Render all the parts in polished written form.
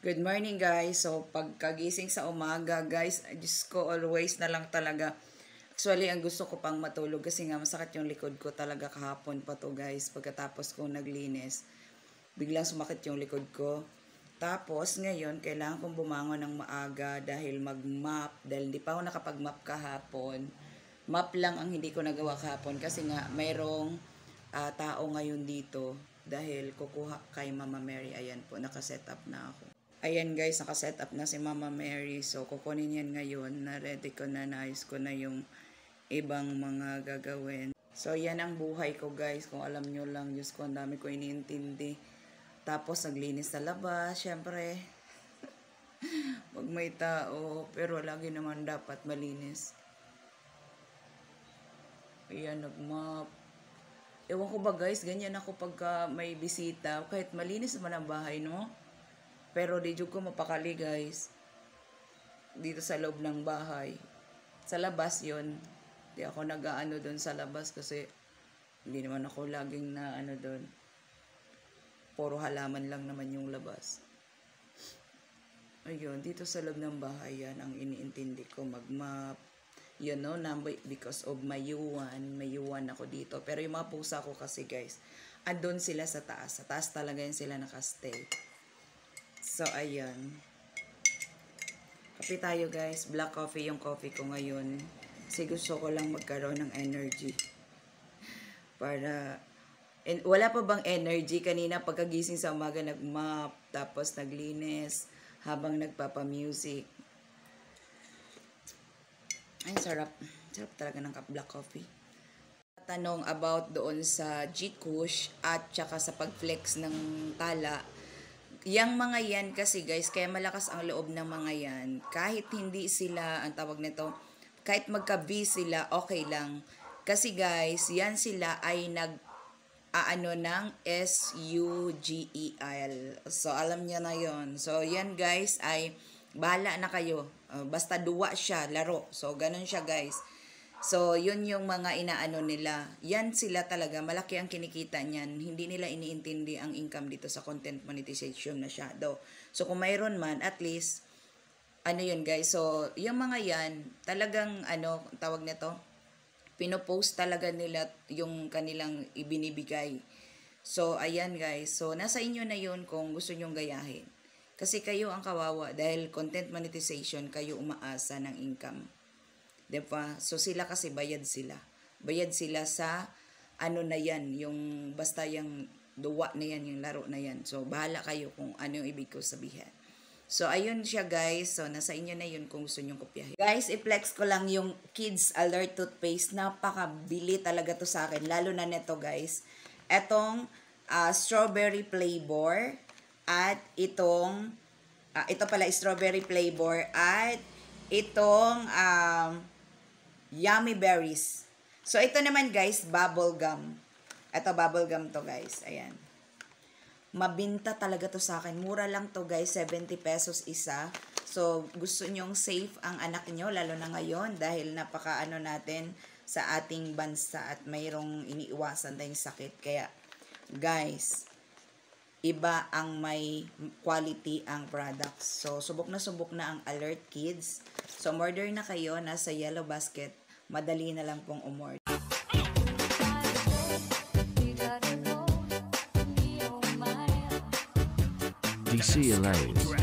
Good morning guys. So pagkagising sa umaga guys, Diyos ko always na lang talaga. Actually ang gusto ko pang matulog kasi nga masakit yung likod ko talaga kahapon pa to guys. Pagkatapos kong naglinis, biglang sumakit yung likod ko. Tapos ngayon kailangan kong bumangon ng maaga dahil mag-map. Dahil hindi pa ako nakapag-map kahapon. Map lang ang hindi ko nagawa kahapon kasi nga mayroong tao ngayon dito. Dahil kukuha kay Mama Mary. Ayan po, nakaset up na ako. Ayan guys, nakaset up na si Mama Mary. So, kukunin yan ngayon. Na-ready ko na, naayos ko na yung ibang mga gagawin. So, yan ang buhay ko guys. Kung alam nyo lang, Diyos ko, ang dami ko iniintindi. Tapos, naglinis sa labas, syempre. Pag may tao, pero lagi naman dapat malinis. Ayan, nag-mop. Ewan ko ba guys, ganyan ako pagka may bisita. Kahit malinis naman ang bahay, no? Pero di ko mapakali guys. Dito sa loob ng bahay. Sa labas yon. Di ako nag-aano doon sa labas kasi hindi naman ako laging na ano doon. Puro halaman lang naman yung labas. Ayun, dito sa loob ng bahay yan ang iniintindi ko mag-map. You know, because of mayuwan. Mayuwan ako dito. Pero yung mga pusa ko kasi guys, andun sila sa taas. Sa taas talaga yun sila nakastay. So, ayan. Kape tayo guys. Black coffee yung coffee ko ngayon. Kasi gusto ko lang magkaroon ng energy. Para, wala pa bang energy? Kanina pagkagising sa umaga nag-mop, tapos naglinis, habang nagpapa-music. Ay, sarap. Sarap talaga ng black coffee. Tanong about doon sa Gcash at saka sa pag-flex ng tala. Yang mga yan kasi guys, kaya malakas ang loob ng mga yan. Kahit hindi sila, ang tawag nito, kahit magka-B sila, okay lang. Kasi guys, yan sila ay nag-aano ng SUGEL. So, alam niya na yon. So, yan guys ay bahala na kayo. Basta duwa siya, laro. So, ganun siya guys. So, yun yung mga inaano nila. Yan sila talaga. Malaki ang kinikita niyan. Hindi nila iniintindi ang income dito sa content monetization masyado. So, kung mayroon man, at least, ano yun guys. So, yung mga yan, talagang, tawag nito, pinopost talaga nila yung kanilang ibinibigay. So, ayan guys. So, nasa inyo na yun kung gusto nyong gayahin. Kasi kayo ang kawawa dahil content monetization, kayo umaasa ng income. Diba? So, sila kasi bayad sila. Bayad sila sa ano na yan, yung basta yung duwa na yan, yung laro na yan. So, bahala kayo kung ano yung ibig ko sabihin. So, ayun siya guys. So, nasa inyo na yun kung gusto nyong kopyahin. Guys, i-flex ko lang yung Kids Alert Toothpaste. Napakabili talaga to sa akin. Lalo na neto guys. Etong strawberry flavor at itong ito pala strawberry flavor at itong yummy berries. So, ito naman guys, bubble gum. Ito, bubble gum to guys. Ayan. Mabinta talaga to sa akin. Mura lang to guys, 70 pesos isa. So, gusto nyong safe ang anak nyo, lalo na ngayon, dahil napaka-ano natin sa ating bansa at mayroong iniiwasan tayong sakit. Kaya, guys, iba ang may quality ang products. So, subok na ang Alert Kids. So, order na kayo, nasa yellow basket. Madali na lang pong umorder. DC Alliance.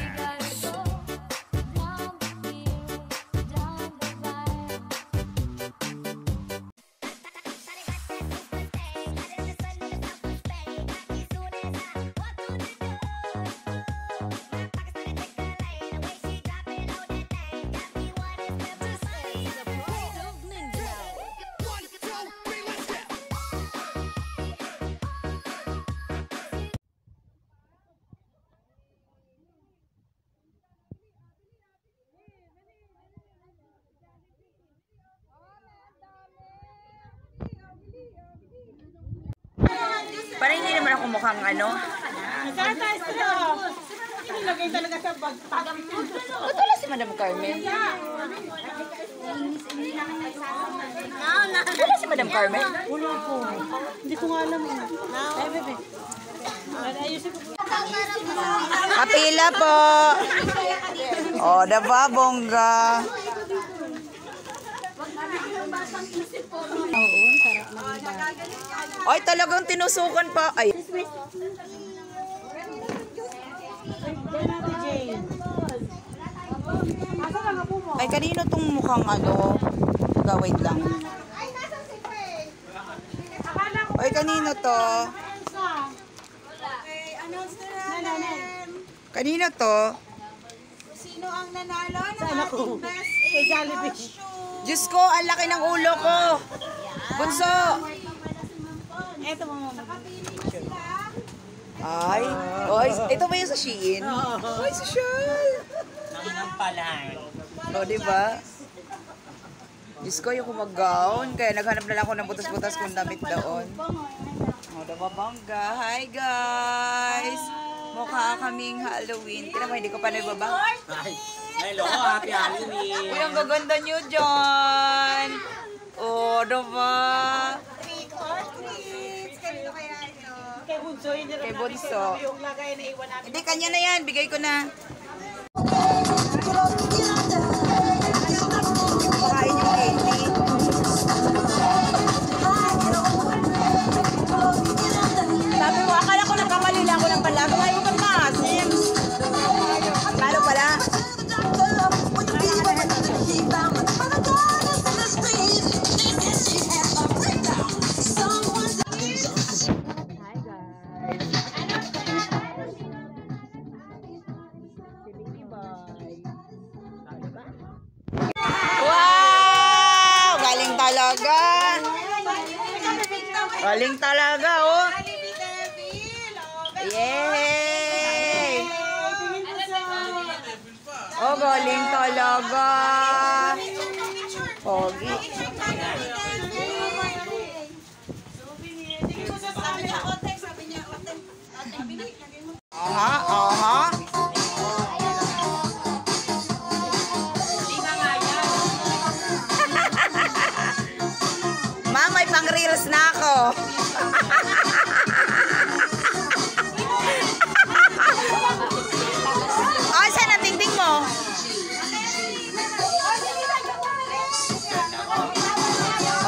Para hindi naman ako mukhang ano. Nilagay talaga sa bag. Wala si Madam Carmen. Wala si Madam Carmen. Wala po. Hindi ko nga alam. Ay, bebe. Kapila po. Oh, diba, bongga? Ay, talagang tinusukan pa. Ay. Ay, kanino tong mukhang ano? Wait lang. Ay, kanino to? Kanino to? Sino ang nanalo ng ating best Jollibee? Diyos ko, ang laki ng ulo ko. Bunso. Eto mo mama. Ay. Oy, ito ba yung sa Shein? Ay, social. Nangampalan. O, diba? Diyos ko, yung kumag-gown. Kaya naghanap na lang ako ng butas-butas kong damit doon. O, diba, bongga? Hi, guys! Mukha kaming Halloween. Tignan mo, hindi ko pa nababang. Ay, hello, happy Halloween. Uy, ang gaganda nyo, John! O, diba? Trick or treats. Kanino kaya ito? Kay Bunso. Hindi Kay Bunso. yung lagay na iwan namin. Hindi, kanya na yan. Bigay ko na. Pakain yung candy. Sabi mo, akala ko nagkamali lang ako ng palago. Ay, huwag kang maasim. Lalo pala. Wow! Galing talaga. Galing talaga, oh. Yay! Oh, galing talaga. Pogi. Aha, aha. Ma'am, may pang-reels na ako. Oh, saan ang tingting mo?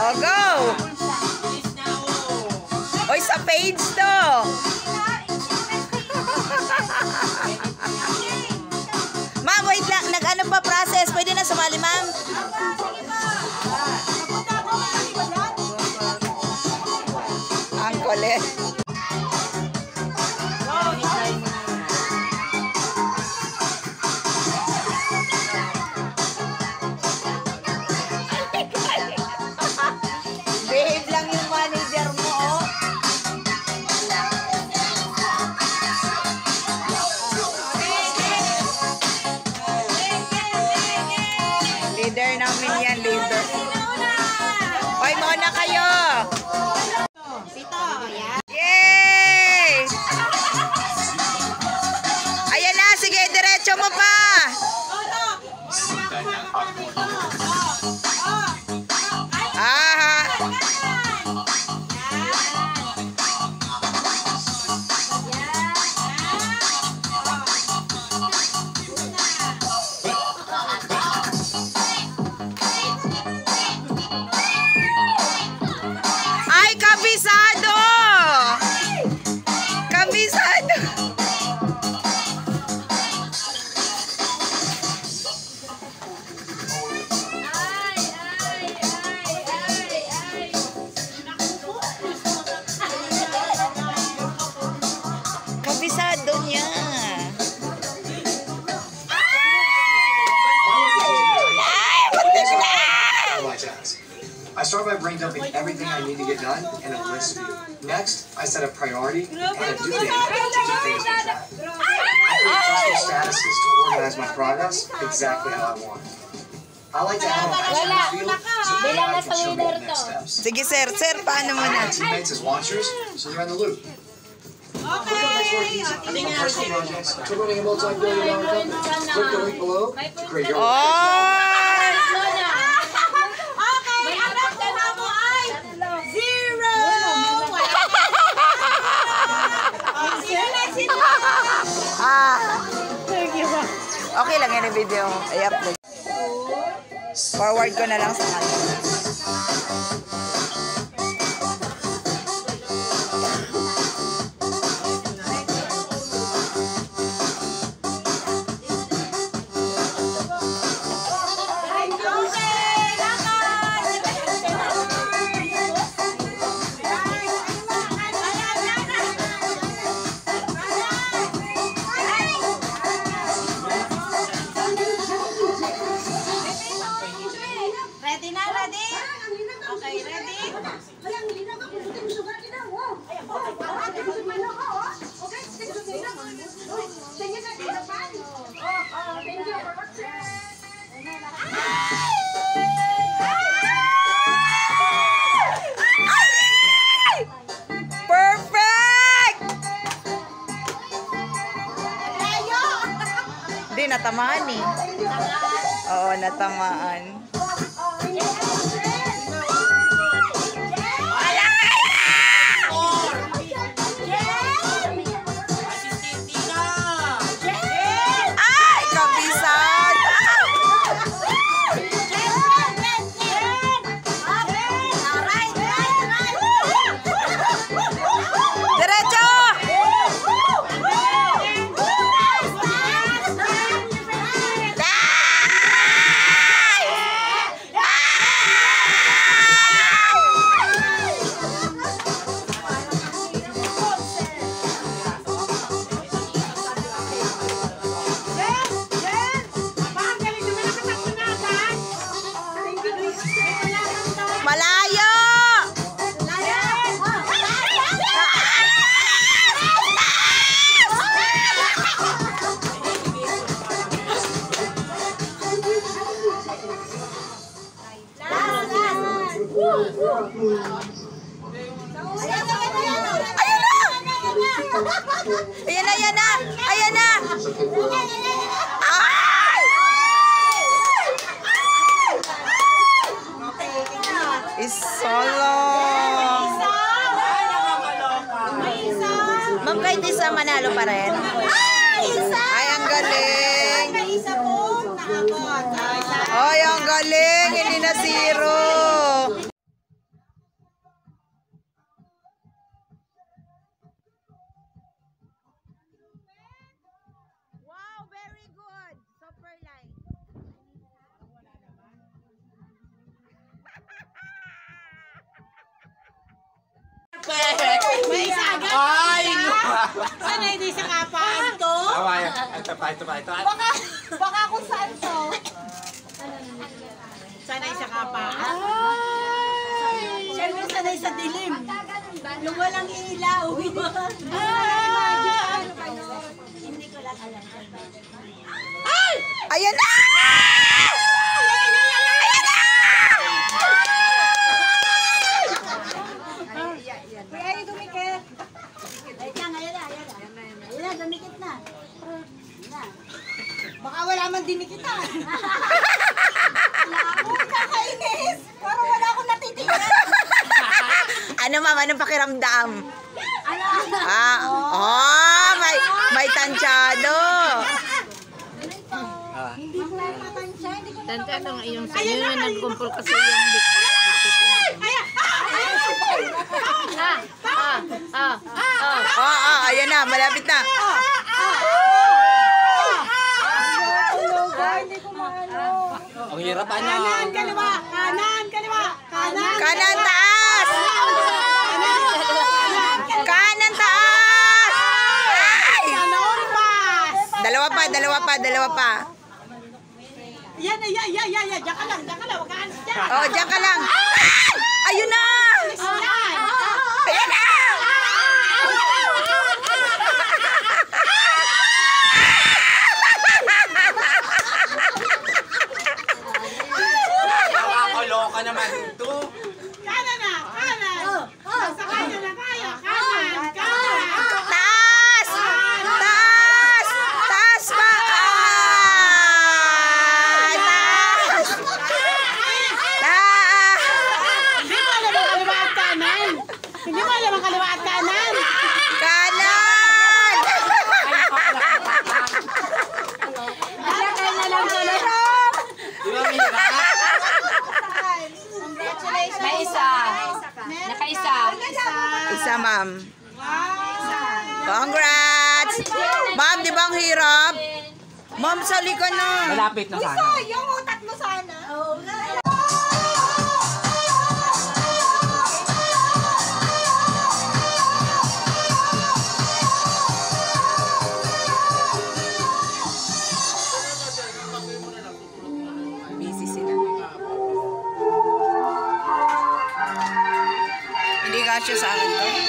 Oh, go! Oy, sa page to. Ma'am, wait lang. Nag-ano pa process? Pwede na sumali, ma'am? Ang kulit. Behave lang yung manager mo, oh. Leader namin yan, leader. Hoy, muna kayo. Yay! Ayan na, sige, diretso mo pa. Ah. Ay, kabisado! Kabisado! Kabisado niya. I start by brain dumping everything I need to get done in a list view. Next, I set a priority and a due date to do things like that. I create custom statuses to organize my progress exactly how I want. I like to have a feel so that I can show me the next steps. Sige, sir. Sir, paano mo I na? have teammates as watchers, so they're in the loop. Click on Next Work Easy for personal projects to running a multi-billion-dollar company. Click the link below to create your own. Oh! Okay, ang nakuha mo ay 0! Okay lang yan yung video. I-upload. Forward ko na lang sa kanya. Ready na, ready? Okay, ready? Perfect! Hindi, natamaan eh. Oo, natamaan. Ay, kabisag! Diretso! Malayo! Ayan na, ayan na! Ayan na! Ay! Isolo! Ma'am, kahit isa manalo pa rin. Ay, ang galing! Ay, ang galing! Hindi na zero! Wow, very good! Super line. May isa agad. Ay! Sana hindi sa kapaan to? Ito pa. Baka kung saan to. Sanay sa kapaan. Siyempre sanay sa dilim. Yung walang ilaw. Hindi ko lang alam. Ayan na! Kuya, yung dumikit. Ayan na. Ayan na, dumikit na. Baka wala man dinikitan. Wala akong kakainis. Parang wala akong natitingnan. Ano ma'am, anong pakiramdam? Ano? May tansyado. Hindi ko lang matansya. Hindi ko lang Tanda ng iyong sayo na nagkumpul kasi yung Ayan na, malapit na. Hindi ko maano. Ang hirap ano. Kanan, kaliwa. Kanan, kaliwa. Kanan. Kanan, taas! Kanan, taas! Ay! Dalawa pa. Yan. Diyan ka lang. Huwag ka alis dyan. Oh, diyan ka lang. Ay! Ayun na! Yan. Ayan na! Nakakaloka naman ito. Kanan na. Sa kanya na kaya. Kanan. Taas! Taas! Taas pa! Ay! Taas! Taas! Hindi mo alam ang kaliwa at kanan. Hindi mo alam ang ma'am. Congrats! Ma'am, di ba ang hirap? Ma'am, sali ka na. Malapit na sana. Sayang, o tatlo sana. Busy sila. Hindi kasya sa akin to.